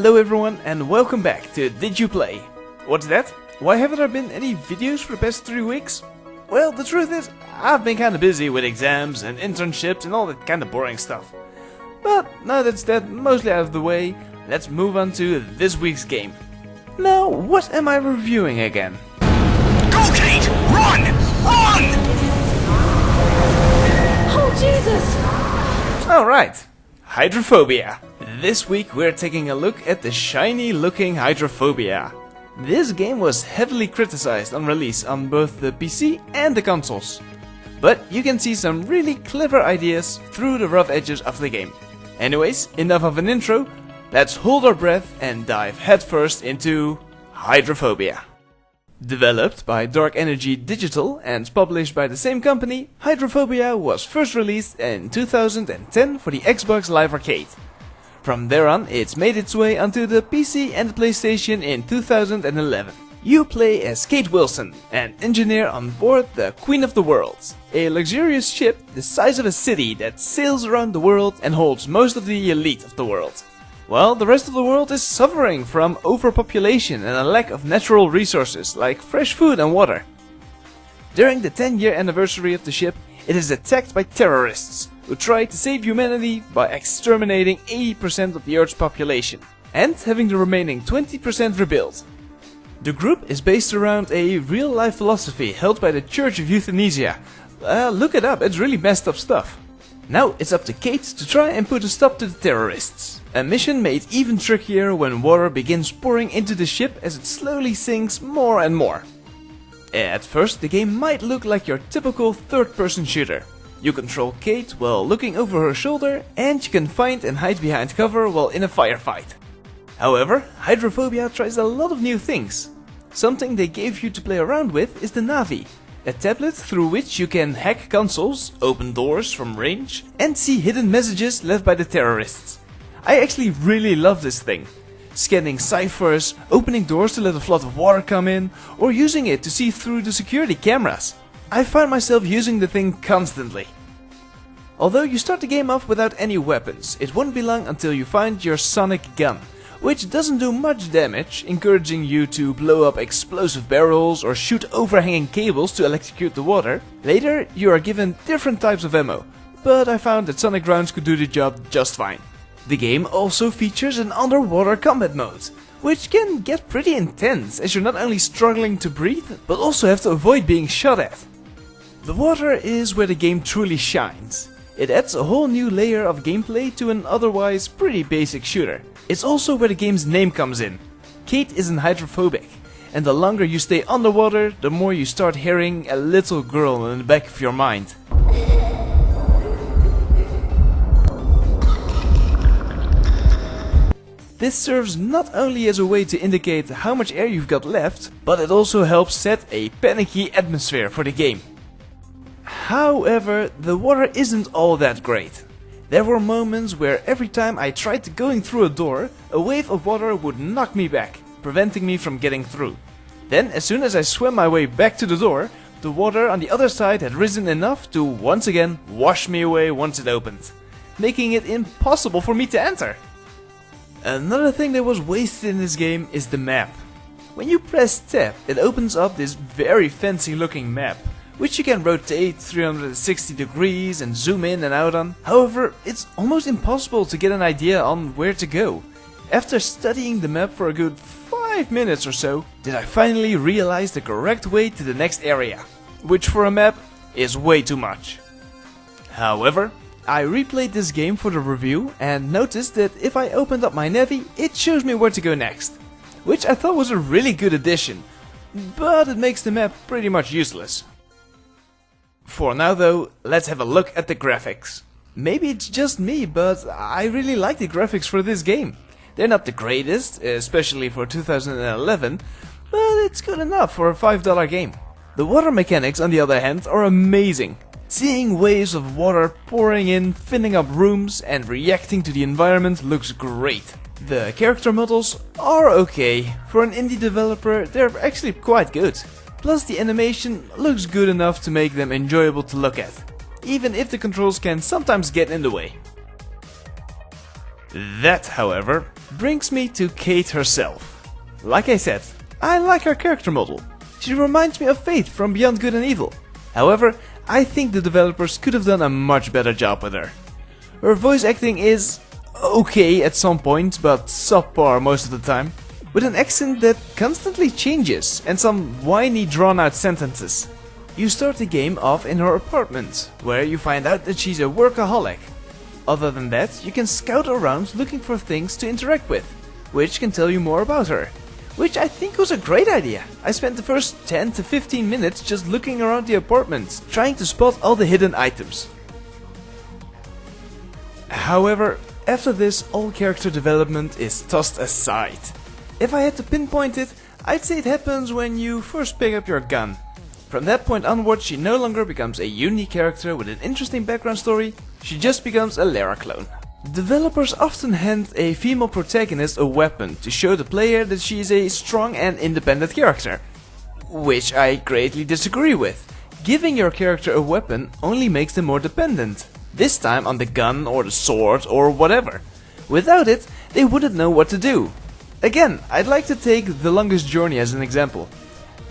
Hello everyone and welcome back to Did You Play? What's that? Why haven't there been any videos for the past 3 weeks? Well, the truth is, I've been kinda busy with exams and internships and all that kinda boring stuff. But now that's that mostly out of the way, let's move on to this week's game. Now, what am I reviewing again? Go, Kate! Run! Run! Oh, Jesus! Alright, Hydrophobia. This week we're taking a look at the shiny looking Hydrophobia. This game was heavily criticized on release on both the PC and the consoles. But you can see some really clever ideas through the rough edges of the game. Anyways, enough of an intro, let's hold our breath and dive headfirst into Hydrophobia. Developed by Dark Energy Digital and published by the same company, Hydrophobia was first released in 2010 for the Xbox Live Arcade. From there on, it's made its way onto the PC and the PlayStation in 2011. You play as Kate Wilson, an engineer on board the Queen of the Worlds, a luxurious ship the size of a city that sails around the world and holds most of the elite of the world. While the rest of the world is suffering from overpopulation and a lack of natural resources like fresh food and water. During the 10-year anniversary of the ship, it is attacked by terrorists who try to save humanity by exterminating 80% of the Earth's population and having the remaining 20% rebuild. The group is based around a real-life philosophy held by the Church of Euthanasia. Look it up, it's really messed up stuff. Now it's up to Kate to try and put a stop to the terrorists. A mission made even trickier when water begins pouring into the ship as it slowly sinks more and more. At first the game might look like your typical third-person shooter. You control Kate while looking over her shoulder and you can find and hide behind cover while in a firefight. However, Hydrophobia tries a lot of new things. Something they gave you to play around with is the Navi, a tablet through which you can hack consoles, open doors from range and see hidden messages left by the terrorists. I actually really love this thing. Scanning ciphers, opening doors to let a flood of water come in, or using it to see through the security cameras. I find myself using the thing constantly. Although you start the game off without any weapons, it won't be long until you find your sonic gun, which doesn't do much damage, encouraging you to blow up explosive barrels or shoot overhanging cables to electrocute the water. Later, you are given different types of ammo, but I found that sonic rounds could do the job just fine. The game also features an underwater combat mode, which can get pretty intense as you're not only struggling to breathe, but also have to avoid being shot at. The water is where the game truly shines. It adds a whole new layer of gameplay to an otherwise pretty basic shooter. It's also where the game's name comes in. Kate isn't hydrophobic, and the longer you stay underwater, the more you start hearing a little girl in the back of your mind. This serves not only as a way to indicate how much air you've got left, but it also helps set a panicky atmosphere for the game. However, the water isn't all that great. There were moments where every time I tried going through a door, a wave of water would knock me back, preventing me from getting through. Then, as soon as I swam my way back to the door, the water on the other side had risen enough to once again wash me away once it opened, making it impossible for me to enter. Another thing that was wasted in this game is the map. When you press tab, it opens up this very fancy looking map, which you can rotate 360 degrees and zoom in and out on. However, it's almost impossible to get an idea on where to go. After studying the map for a good 5 minutes or so, did I finally realize the correct way to the next area, which for a map is way too much. However, I replayed this game for the review and noticed that if I opened up my Navi, it shows me where to go next, which I thought was a really good addition, but it makes the map pretty much useless. For now though, let's have a look at the graphics. Maybe it's just me, but I really like the graphics for this game. They're not the greatest, especially for 2011, but it's good enough for a $5 game. The water mechanics on the other hand are amazing. Seeing waves of water pouring in, filling up rooms and reacting to the environment looks great. The character models are okay. For an indie developer, they're actually quite good. Plus the animation looks good enough to make them enjoyable to look at, even if the controls can sometimes get in the way. That, however, brings me to Kate herself. Like I said, I like her character model. She reminds me of Faith from Beyond Good and Evil. However, I think the developers could have done a much better job with her. Her voice acting is okay at some points, but subpar most of the time, with an accent that constantly changes and some whiny drawn out sentences. You start the game off in her apartment, where you find out that she's a workaholic. Other than that, you can scout around looking for things to interact with, which can tell you more about her. Which I think was a great idea. I spent the first 10 to 15 minutes just looking around the apartment, trying to spot all the hidden items. However, after this, all character development is tossed aside. If I had to pinpoint it, I'd say it happens when you first pick up your gun. From that point onwards, she no longer becomes a unique character with an interesting background story, she just becomes a Lara clone. Developers often hand a female protagonist a weapon to show the player that she is a strong and independent character. Which I greatly disagree with. Giving your character a weapon only makes them more dependent. This time on the gun or the sword or whatever. Without it, they wouldn't know what to do. Again, I'd like to take The Longest Journey as an example.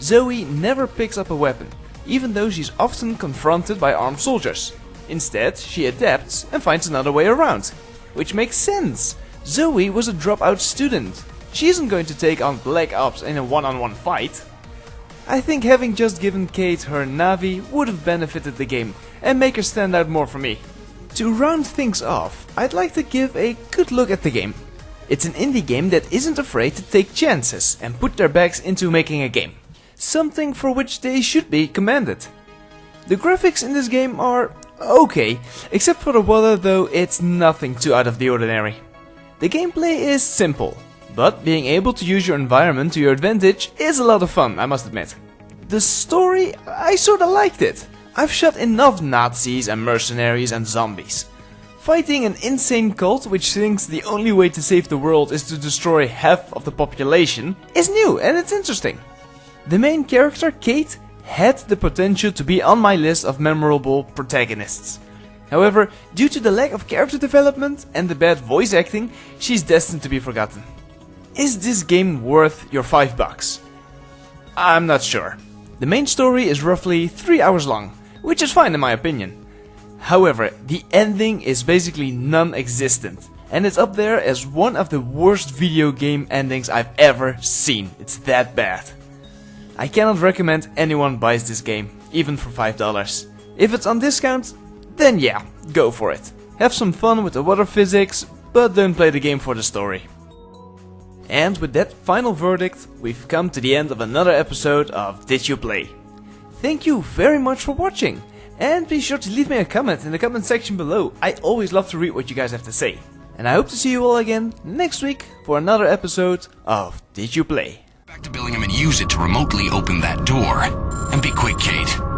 Zoe never picks up a weapon, even though she's often confronted by armed soldiers. Instead, she adapts and finds another way around. Which makes sense. Zoe was a dropout student. She isn't going to take on Black Ops in a one-on-one fight. I think having just given Kate her Navi would have benefited the game and make her stand out more for me. To round things off, I'd like to give a good look at the game. It's an indie game that isn't afraid to take chances and put their backs into making a game. Something for which they should be commended. The graphics in this game are okay, except for the water, though it's nothing too out of the ordinary. The gameplay is simple, but being able to use your environment to your advantage is a lot of fun, I must admit. The story, I sorta liked it. I've shot enough Nazis and mercenaries and zombies. Fighting an insane cult which thinks the only way to save the world is to destroy half of the population is new and it's interesting. The main character, Kate, had the potential to be on my list of memorable protagonists. However, due to the lack of character development and the bad voice acting, she's destined to be forgotten. Is this game worth your $5? I'm not sure. The main story is roughly 3 hours long, which is fine in my opinion. However, the ending is basically non-existent, and it's up there as one of the worst video game endings I've ever seen. It's that bad. I cannot recommend anyone buys this game, even for $5. If it's on discount, then yeah, go for it. Have some fun with the water physics, but don't play the game for the story. And with that final verdict, we've come to the end of another episode of Did You Play? Thank you very much for watching, and be sure to leave me a comment in the comment section below. I always love to read what you guys have to say. And I hope to see you all again next week for another episode of Did You Play? Back to Billingham and use it to remotely open that door. And be quick, Kate.